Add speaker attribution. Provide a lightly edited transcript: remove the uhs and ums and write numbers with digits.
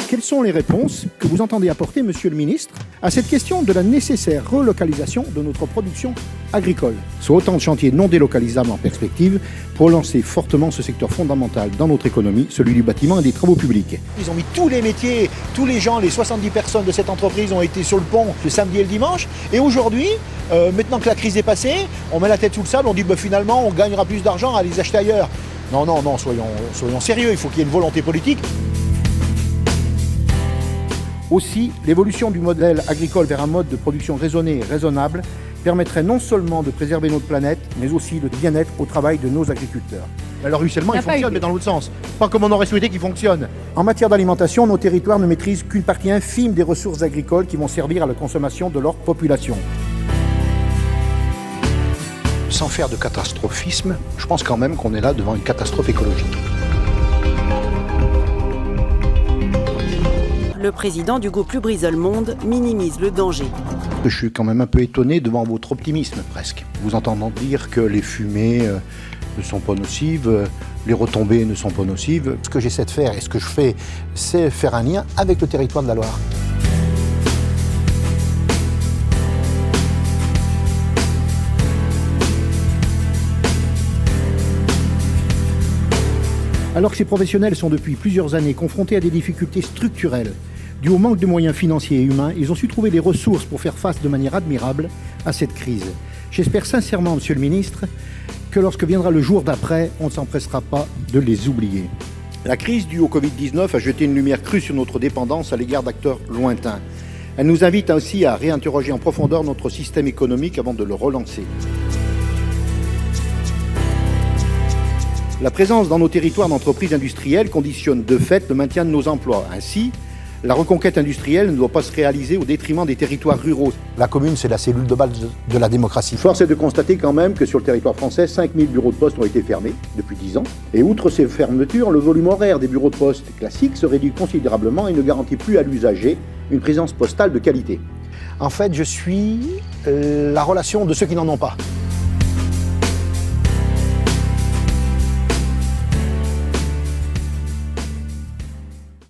Speaker 1: Quelles sont les réponses que vous entendez apporter, Monsieur le Ministre, à cette question de la nécessaire relocalisation de notre production agricole? Soit autant de chantiers non délocalisables en perspective pour lancer fortement ce secteur fondamental dans notre économie, celui du bâtiment et des travaux publics.
Speaker 2: Ils ont mis tous les métiers, tous les gens, les 70 personnes de cette entreprise ont été sur le pont le samedi et le dimanche. Et aujourd'hui, maintenant que la crise est passée, on met la tête sous le sable, on dit finalement on gagnera plus d'argent à les acheter ailleurs. Non, soyons sérieux, il faut qu'il y ait une volonté politique.
Speaker 1: Aussi, l'évolution du modèle agricole vers un mode de production raisonné et raisonnable permettrait non seulement de préserver notre planète, mais aussi le bien-être au travail de nos agriculteurs. Le ruissellement, il fonctionne, mais dans l'autre sens. Pas comme on aurait souhaité qu'il fonctionne. En matière d'alimentation, nos territoires ne maîtrisent qu'une partie infime des ressources agricoles qui vont servir à la consommation de leur population.
Speaker 2: Sans faire de catastrophisme, je pense quand même qu'on est là devant une catastrophe écologique.
Speaker 3: Le président du groupe Lubrizol-Monde minimise le danger.
Speaker 2: Je suis quand même un peu étonné devant votre optimisme, presque. Vous entendant dire que les fumées ne sont pas nocives, les retombées ne sont pas nocives. Ce que j'essaie de faire et ce que je fais, c'est faire un lien avec le territoire de la Loire.
Speaker 1: Alors que ces professionnels sont depuis plusieurs années confrontés à des difficultés structurelles, dues au manque de moyens financiers et humains, ils ont su trouver les ressources pour faire face de manière admirable à cette crise. J'espère sincèrement, Monsieur le Ministre, que lorsque viendra le jour d'après, on ne s'empressera pas de les oublier. La crise due au Covid-19 a jeté une lumière crue sur notre dépendance à l'égard d'acteurs lointains. Elle nous invite aussi à réinterroger en profondeur notre système économique avant de le relancer. La présence dans nos territoires d'entreprises industrielles conditionne de fait le maintien de nos emplois. Ainsi, la reconquête industrielle ne doit pas se réaliser au détriment des territoires ruraux.
Speaker 2: La commune, c'est la cellule de base de la démocratie.
Speaker 1: Force est de constater quand même que sur le territoire français, 5000 bureaux de poste ont été fermés depuis 10 ans. Et outre ces fermetures, le volume horaire des bureaux de poste classiques se réduit considérablement et ne garantit plus à l'usager une présence postale de qualité.
Speaker 2: En fait, je suis la relation de ceux qui n'en ont pas.